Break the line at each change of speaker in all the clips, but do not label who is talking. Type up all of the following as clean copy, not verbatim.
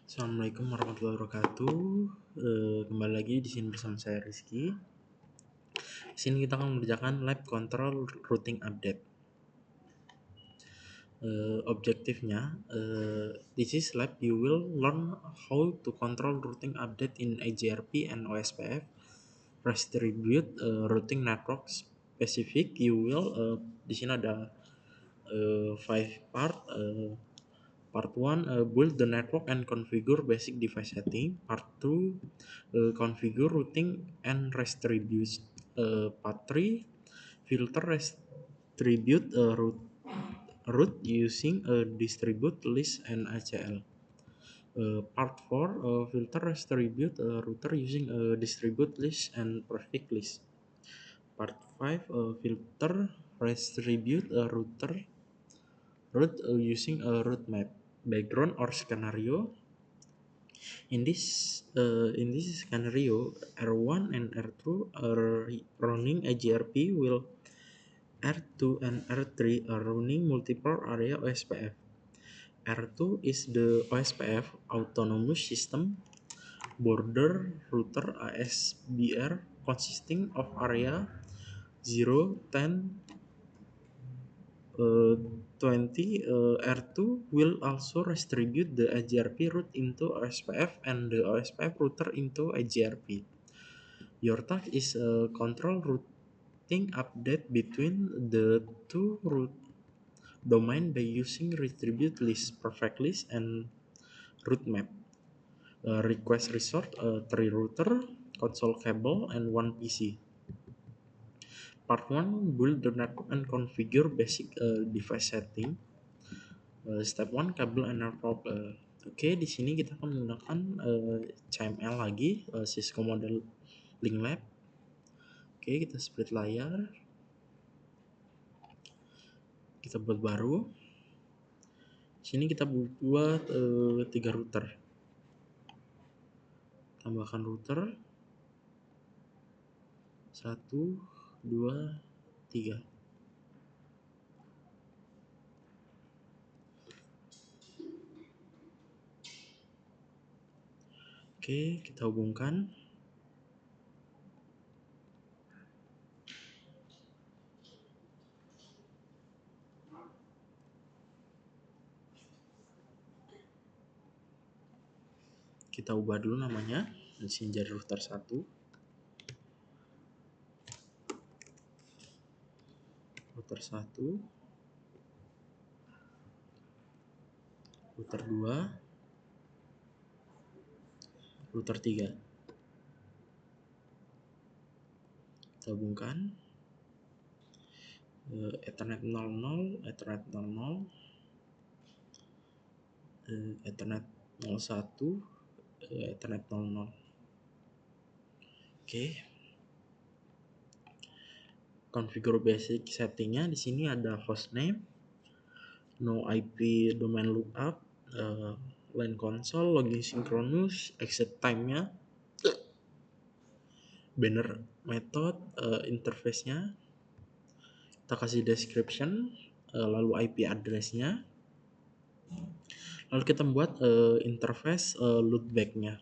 Assalamualaikum warahmatullahi wabarakatuh. Kembali lagi di sini bersama saya Rizky. Di sini kita akan mengerjakan lab control routing update. Objektifnya, this is lab you will learn how to control routing update in AGRP and OSPF, distribute routing network specific. You will di sini ada 5 part. Part 1, build the network and configure basic device setting. Part 2, configure routing and distribute. Part 3, filter distribute route using a distribute list and ACL. Part 4, filter distribute router using a distribute list and prefix list. Part 5, filter distribute router route using a route map, background or scenario. In this scenario, R1 and R2 are running AGRP, while R2 and R3 are running multiple area OSPF. R2 is the OSPF autonomous system border router ASBR consisting of area 0, 10, 20. R2 will also distribute the AGRP route into OSPF and the OSPF router into AGRP. Your task is control routing update between the two route domain by using distribute list, perfect list, and route map. Request resort 3 router, console cable, and 1 PC. Part 1, build the network and configure basic device setting. Step 1, kabel and network. Oke, di sini kita akan menggunakan CML lagi, Cisco Model Link Lab. Oke, kita split layar. Kita buat baru. Di sini kita buat 3 router. Tambahkan router. 1, 2, 3. Oke, kita hubungkan. Kita ubah dulu namanya. Di sini jadi router 1. Router 1. Router 2. Router 3. Kita hubungkan. Ethernet 00, Ethernet 00, Ethernet 01, Ethernet 00. Oke. Configure basic settingnya di sini ada hostname, no IP domain lookup, LAN console, login synchronous, exit time-nya, banner method, interface-nya. Kita kasih description, lalu IP address-nya. Lalu kita membuat interface loopback-nya.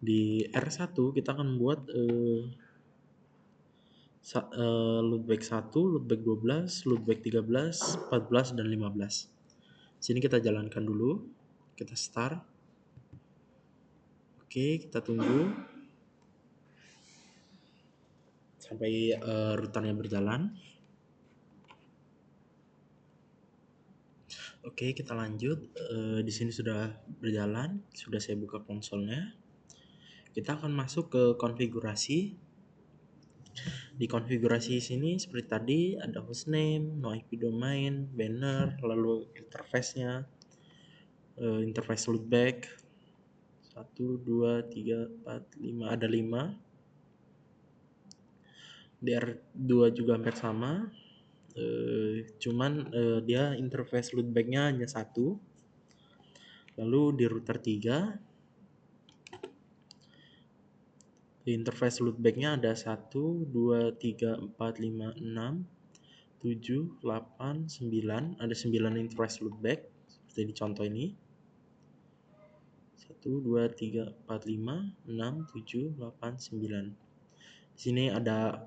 Di R1 kita akan membuat loopback 1, loopback 12, loopback 13, 14, dan 15. Sini kita jalankan dulu. Kita start. Oke, kita tunggu sampai routernya berjalan. Oke, kita lanjut. Di sini sudah berjalan, sudah saya buka konsolnya. Kita akan masuk ke konfigurasi. Di konfigurasi sini seperti tadi ada hostname, no IP domain, banner, lalu interface-nya, interface loopback 1, 2, 3, 4, 5, ada 5. Di R2 juga hampir sama. Cuman dia interface loopback-nya hanya 1. Lalu di router 3 di interface loopback-nya ada 1, 2, 3, 4, 5, 6, 7, 8, 9. Ada 9 interface loopback seperti di contoh ini. 1, 2, 3, 4, 5, 6, 7, 8, 9. Di sini ada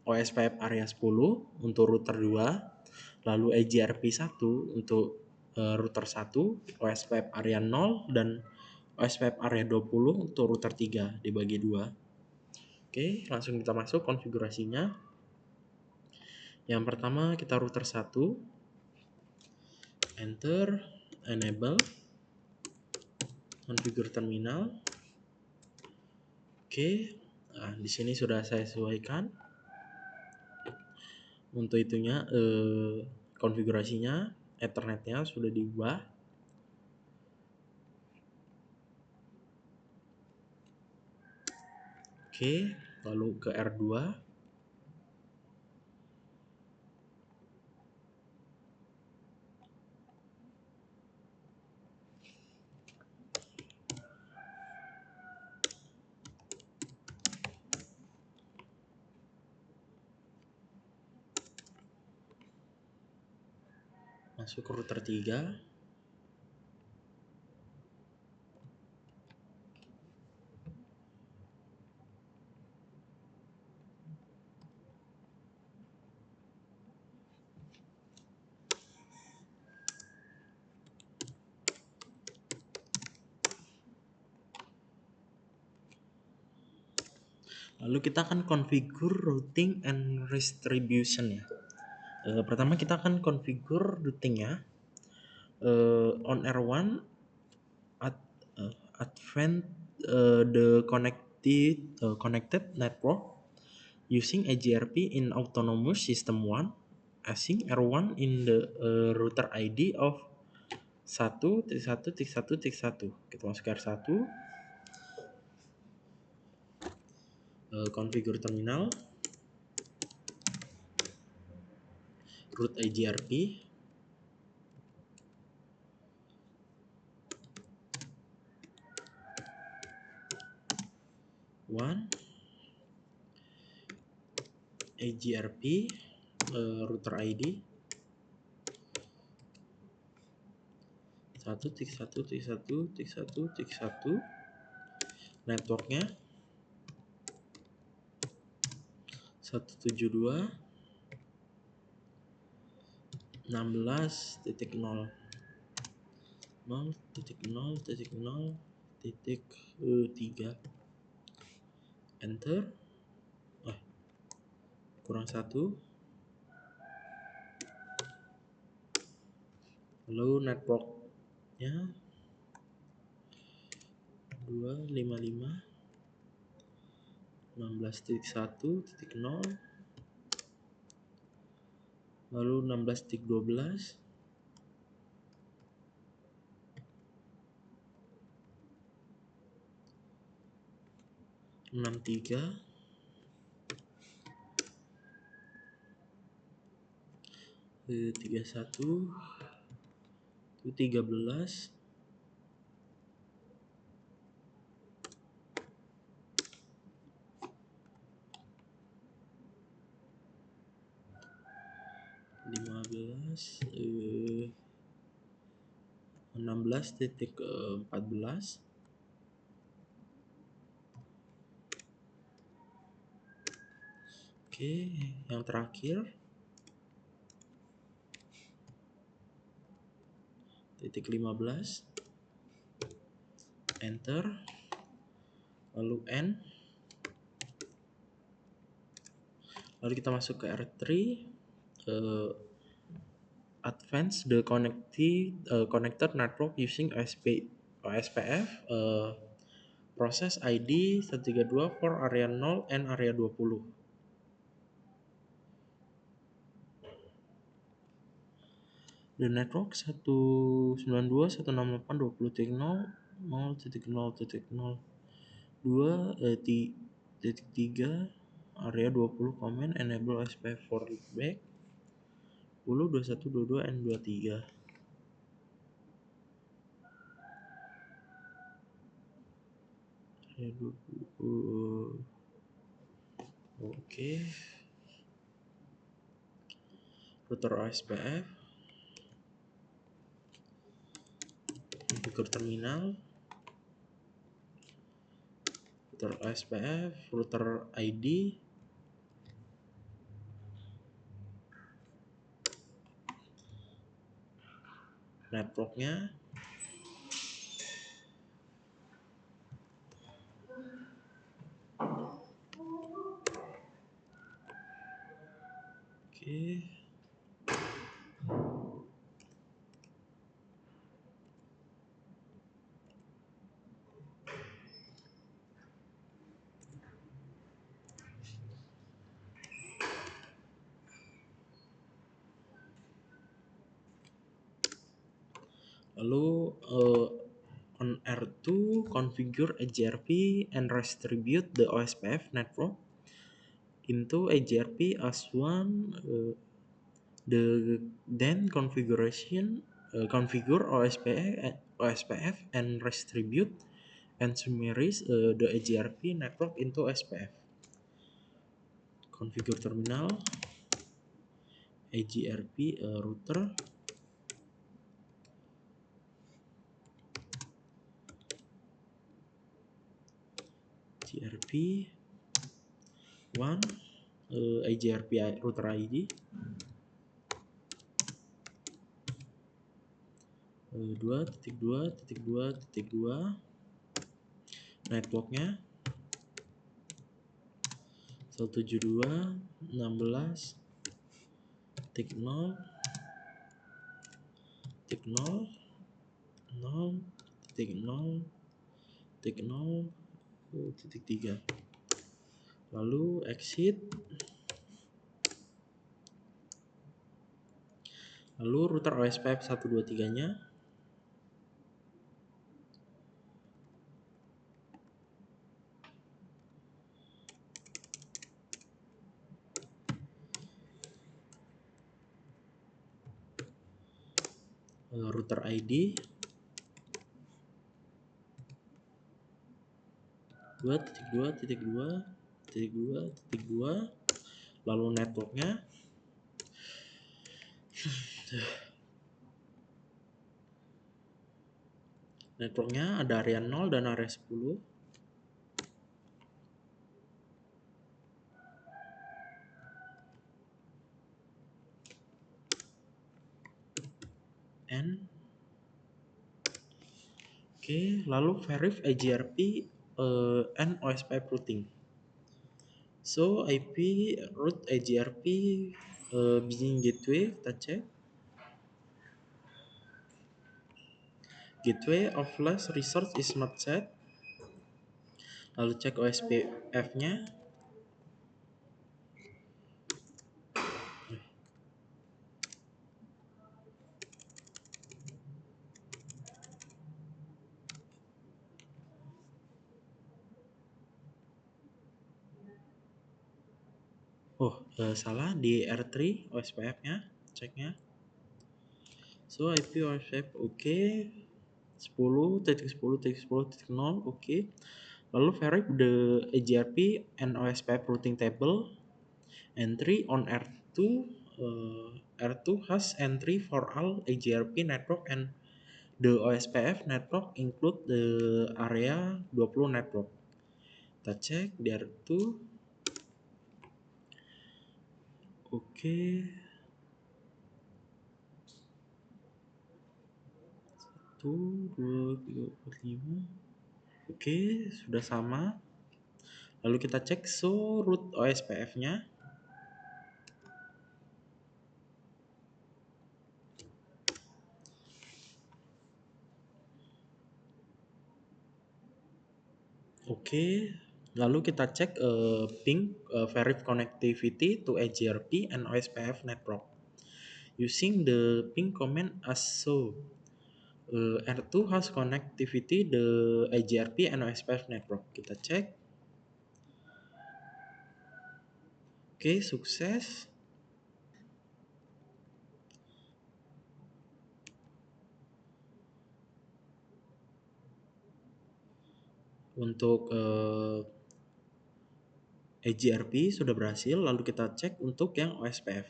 OSPF area 10 untuk router 2, lalu EGRP 1 untuk router 1, OSPF area 0, dan OSPF area 20 untuk router 3 dibagi 2. Oke, langsung kita masuk konfigurasinya. Yang pertama kita router 1, enter, enable, configure terminal. Oke, nah, di sini sudah saya sesuaikan. Untuk itunya konfigurasinya, Ethernetnya sudah diubah. Oke, lalu ke R2. Masuk ke router 3. Lalu kita akan configure routing and distribution ya. Pertama kita akan configure routingnya. On R1 advent the connected network using EGRP in autonomous system 1, async R1 in the router ID of 1.1.1.1. Kita masuk ke R1. Configure terminal, root EGRP, one EGRP router ID 1.1.1.1.1, networknya 172.16.0.0.0.0.3, enter. Kurang 1. Lalu networknya 255.16.1.0, lalu 16.12, 63, 31, 13, 15, 16.14. Oke, yang terakhir titik 15, enter, lalu N, lalu kita masuk ke R3, advance the connected network using OSPF, process ID 132 for area 0 and area 20. The network 192.168.0.0.0.2.3 area 20 comment enable OSPF for loopback 10 21 22 and 23. Oke. Router OSPF, configure terminal, router OSPF, router ID, networknya, oke. Lalu on R2 configure AGRP and redistribute the OSPF network into AGRP as one. Then configure OSPF and redistribute and summarize the AGRP network into OSPF. Configure terminal AGRP router. AGRP 1 AGRP router ID 2.2.2.2 networknya 172.16.0.0.0.0.3. Lalu exit. Lalu router OSPF 123 nya router ID 2.2.2.2, lalu networknya ada area 0 dan area 10. N. Oke, lalu verify AGRP and OSPF routing. So IP route AGRP begin gateway, kita cek. Gateway of last resort is not set. Lalu cek OSPF-nya. Salah di R3 OSPF-nya, ceknya. So IP OSPF oke. 10.10.10.0 oke. Lalu verify the AGRP and OSPF routing table entry on R2. R2 has entry for all AGRP network and the OSPF network include the area 20 network. Kita cek di R2. Oke. 1, 2, 3, 4, 5. Oke, sudah sama. Lalu kita cek show root OSPF-nya. Oke, lalu kita cek ping verify connectivity to AGRP and OSPF network using the ping command as so. R2 has connectivity the AGRP and OSPF network. Kita cek. Oke, sukses. Untuk AGRP sudah berhasil, lalu kita cek untuk yang OSPF.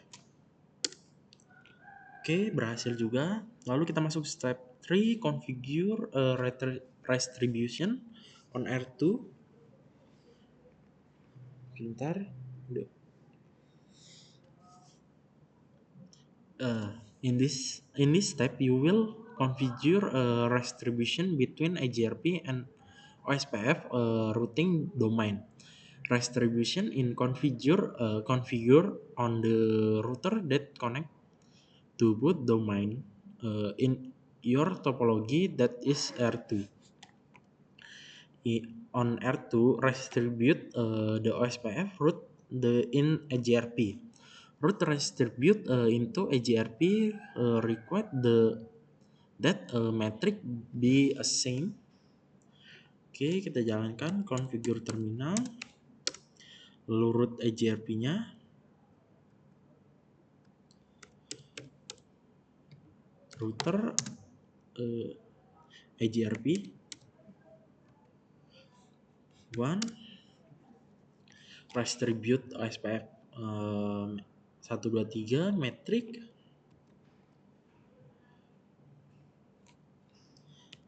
Oke, berhasil juga. Lalu kita masuk step 3, configure redistribution on R2. Pintar. In this step, you will configure a distribution between AGRP and OSPF routing domain. Distribution in configure on the router that connect to both domain in your topology, that is R2. On R2, distribute the OSPF route in AGRP. Route distribute into AGRP require that metric be assigned. Oke, kita jalankan configure terminal, lalu root AGRP-nya, router AGRP 1, distribute OSPF 123 metric,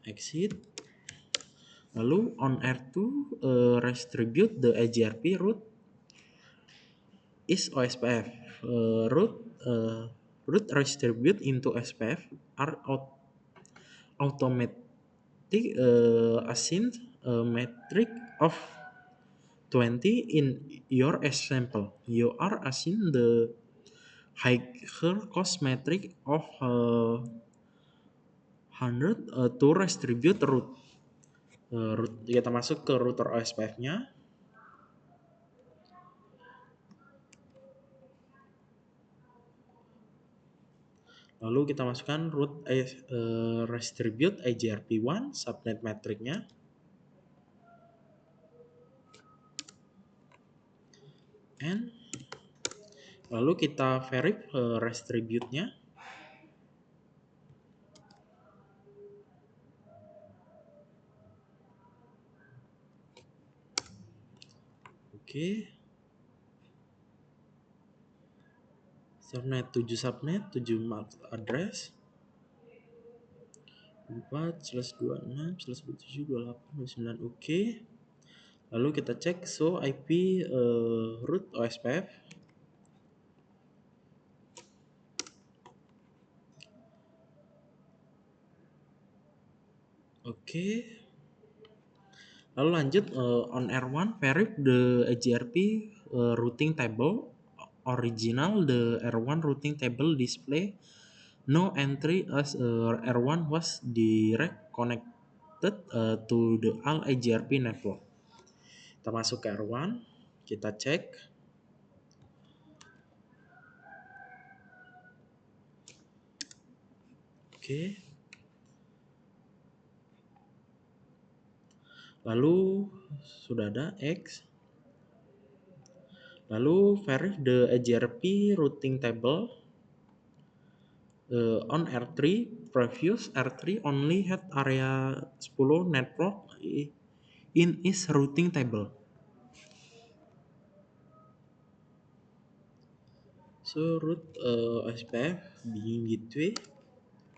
exit. Lalu on R2 distribute the AGRP route is OSPF. Route distribute into OSPF are automatic assigned metric of 20 in your example. You are assigned the higher cost metric of 100 to distribute route. Kita masuk ke router OSPF-nya. Lalu kita masukkan root distribute AGRP1 subnet metricnya. And lalu kita verify distribute-nya. Oke. Subnet 7 subnet, 7 MAC address. 4/26/27/28/29. Oke. Lalu kita cek show IP root OSPF. Oke. Lalu lanjut on R1 verify the AGRP routing table. Original the R1 routing table display no entry as R1 was direct connected to the all AGRP network. Kita masuk ke R1, kita cek. Oke. Lalu sudah ada X. Lalu verify the AGRP routing table on R3. Previous R3 only had area 10 network in its routing table. So root OSPF being gateway.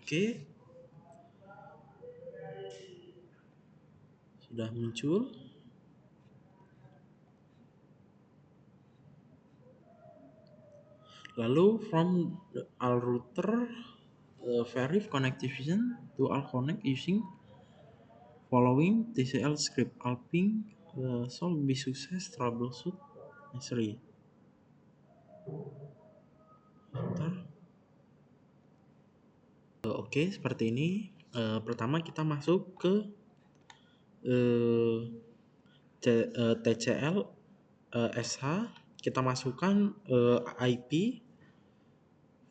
Oke. Sudah muncul. Lalu from the all router verify connectivity to all connect using following TCL script. Alping solve be success troubleshoot necessary. Oke, seperti ini. Pertama kita masuk ke TCL SH. Kita masukkan IP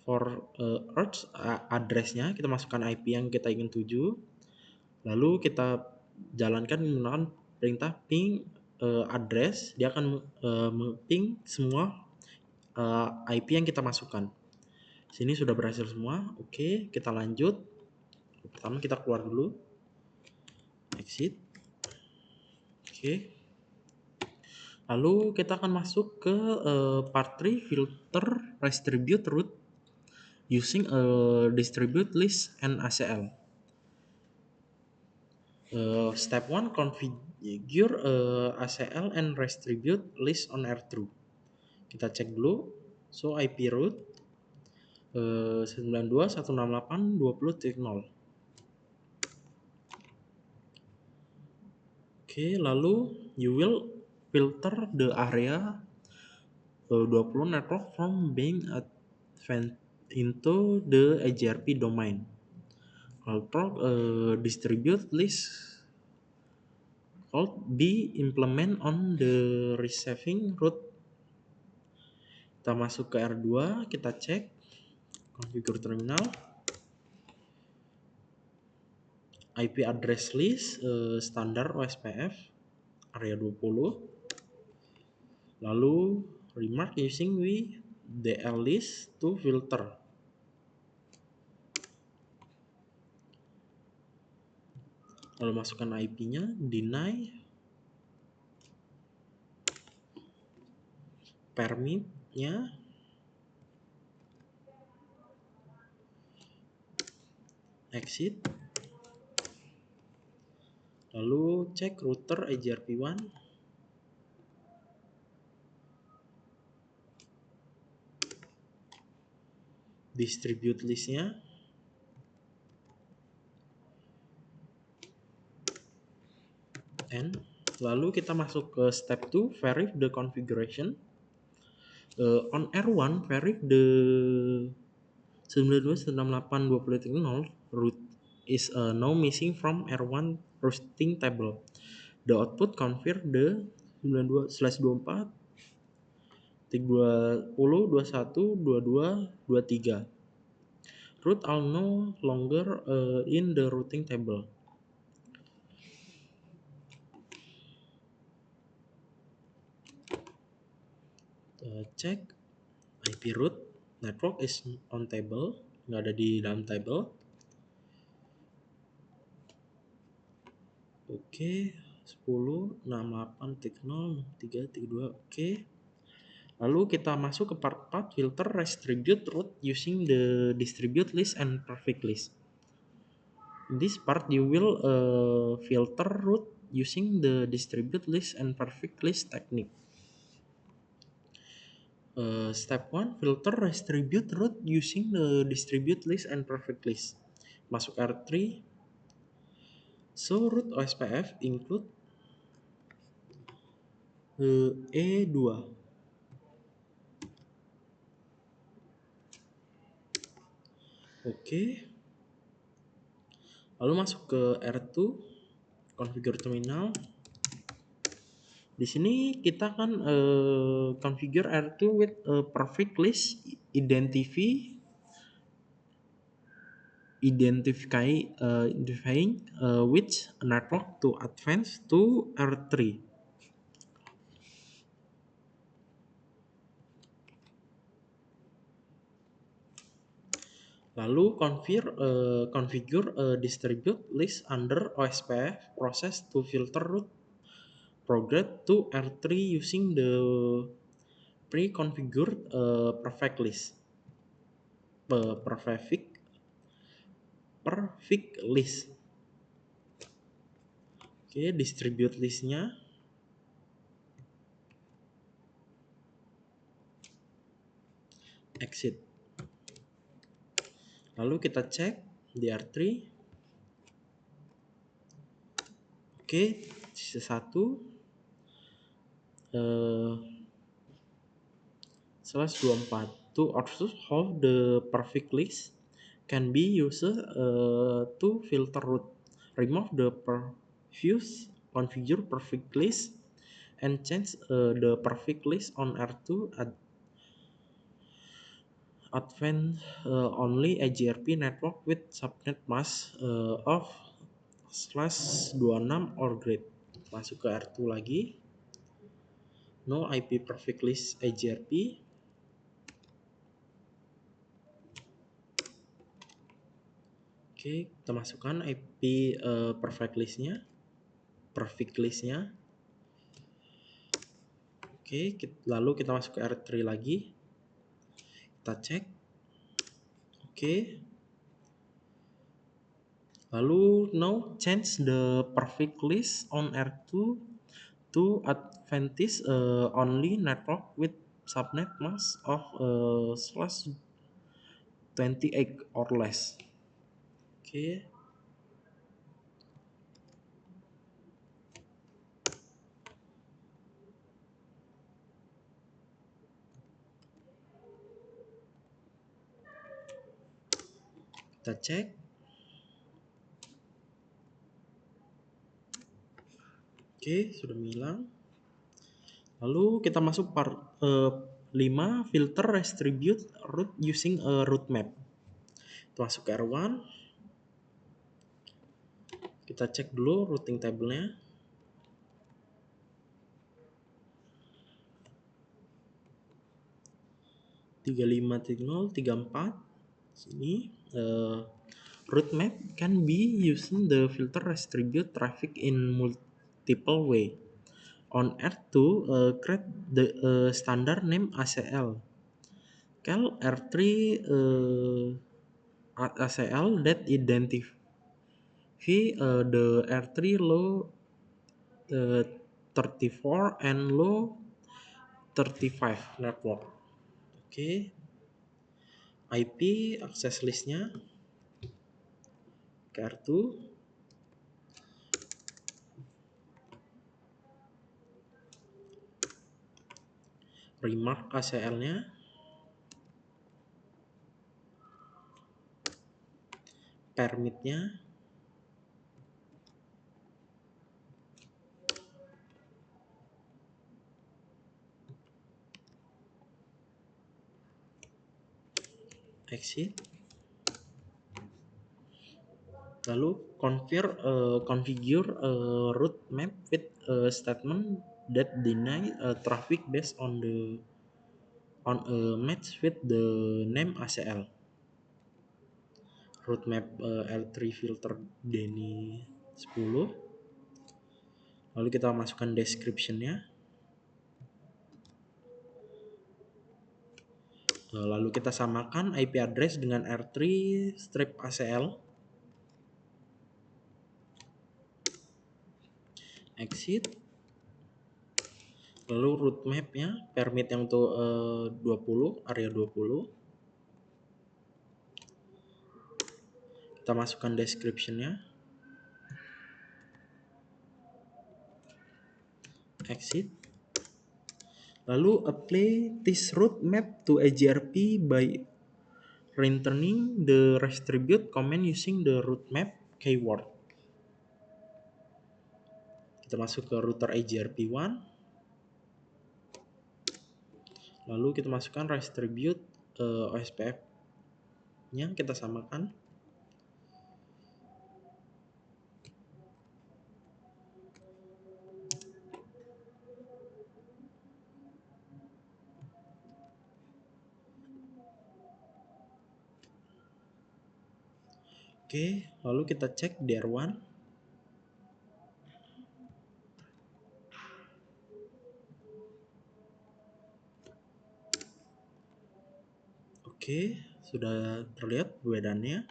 for Earth addressnya. Kita masukkan IP yang kita ingin tuju. Lalu kita jalankan menggunakan perintah ping address. Dia akan ping semua IP yang kita masukkan. Sini sudah berhasil semua. Oke, kita lanjut. Pertama kita keluar dulu. Exit. Oke. Lalu kita akan masuk ke part 3 filter distribute route using distribute list and ACL. Step 1, configure ACL and distribute list on R2. Kita cek dulu. So IP root 92.168.20.0. Oke, lalu you will filter the area 20 network from being advanced into the AGRP domain. Control distribute list called be implement on the receiving route. Kita masuk ke R2, kita cek configure terminal, IP address list standar OSPF area 20. Lalu remark using DL list to filter. Lalu masukkan IP-nya, deny, permit-nya, exit. Lalu cek router AGRP1. Distribute listnya. And lalu kita masuk ke step 2, verify the configuration. On R1, verify the 92.168.20.0 root is now missing from R1 routing table. The output confirm the 92/24 20 21 22 23. Root are no longer in the routing table. Cek IP root network is on table, nggak ada di dalam table. Oke, 10.68.0.3.32. Oke. Lalu kita masuk ke part 4, filter distribute root using the distribute list and perfect list. In this part you will filter root using the distribute list and perfect list technique. Step 1, filter distribute root using the distribute list and perfect list. Masuk R3. So root OSPF include E2. Oke. Lalu masuk ke R2, configure terminal. Di sini kita akan configure R2 with a perfect list identifying which network to advance to R3. Lalu configure distribute list under OSPF process to filter root progress to R3 using the pre-configured perfect list. Perfect list. Oke, distribute listnya. Exit. Lalu kita cek di R3. Oke, sisa 1. /24 to also how the perfect list can be used to filter root. Remove the previous configure perfect list and change the perfect list on R2 advance only AGRP network with subnet mask of /26 or greater. Masuk ke R2 lagi. No IP perfect list AGRP. Oke, kita masukkan IP perfect listnya. Oke, lalu kita masuk ke R3 lagi. Kita cek. Oke. Lalu now change the perfect list on R2 to Adventist only network with subnet mask of slash 28 or less. Oke, kita cek. Oke, sudah menghilang. Lalu kita masuk part 5 filter distribute route using a route map. Kita masuk ke R1. Kita cek dulu routing table-nya. 35.034 sini route map can be using the filter distribute traffic in multiple way. On R2, create the standard name ACL. Call R3 ACL that identify the R3 low 34 and low 35 network. Oke, IP access listnya ke R2. Remark ACL-nya, permit-nya, exit. Lalu configure route map with a statement that deny traffic based on a match with the name ACL. Route map L3 filter Denny 10. Lalu kita masukkan description-nya. Lalu kita samakan IP address dengan R3 strip ACL. Exit. Lalu route map-nya, permit yang untuk 20, area 20. Kita masukkan description-nya. Exit. Lalu apply this route map to AGRP by returning the distribute command using the route map keyword. Kita masuk ke router AGRP1. Lalu kita masukkan distribute OSPF-nya, kita samakan. Oke, lalu kita cek DR1. Oke, sudah terlihat perbedaannya.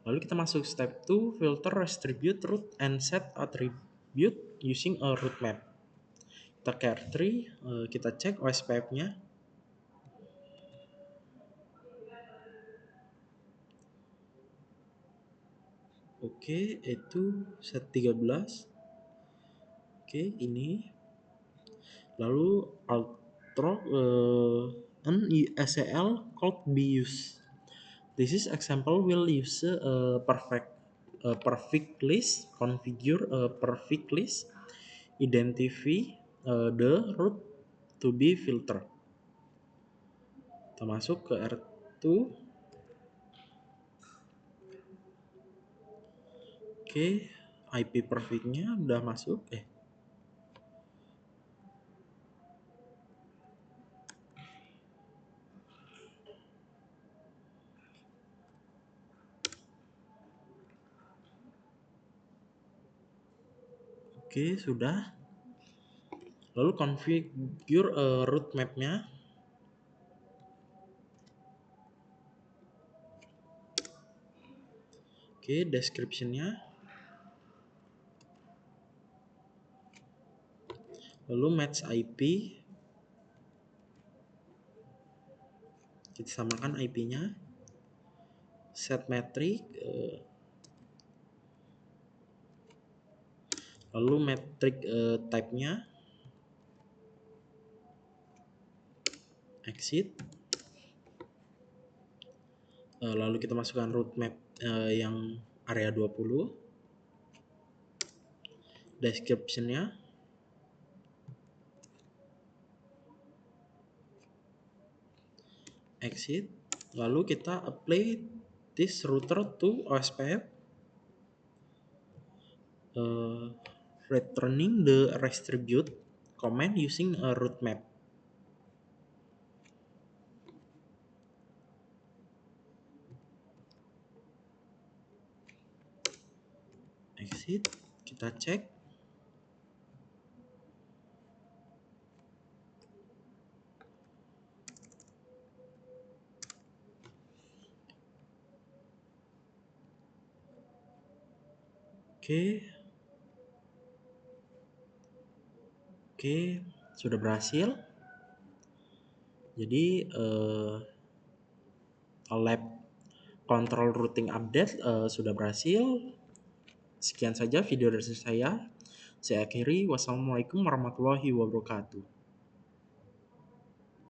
Lalu kita masuk step 2, filter distribute route and set attribute using a route map. Kita ke R3, kita cek OSPF-nya. Oke, itu set 13. Oke, ini. Lalu outro an ACL could be used. This is example will use a perfect list, configure a perfect list, identify the route to be filtered. Kita masuk ke R2. Oke, IP perfect-nya udah masuk. Oke, sudah. Lalu configure route map-nya. Oke, description-nya. Lalu match IP. Kita samakan IP-nya. Set metric. Lalu metric type-nya. Exit. Lalu kita masukkan route map yang area 20. Description-nya. Exit. Lalu kita apply this router to OSPF, returning the redistribute command using a route map. Exit. Kita cek. Oke, sudah berhasil. Jadi lab control routing update sudah berhasil. Sekian saja video dari saya. Saya akhiri. Wassalamualaikum warahmatullahi wabarakatuh.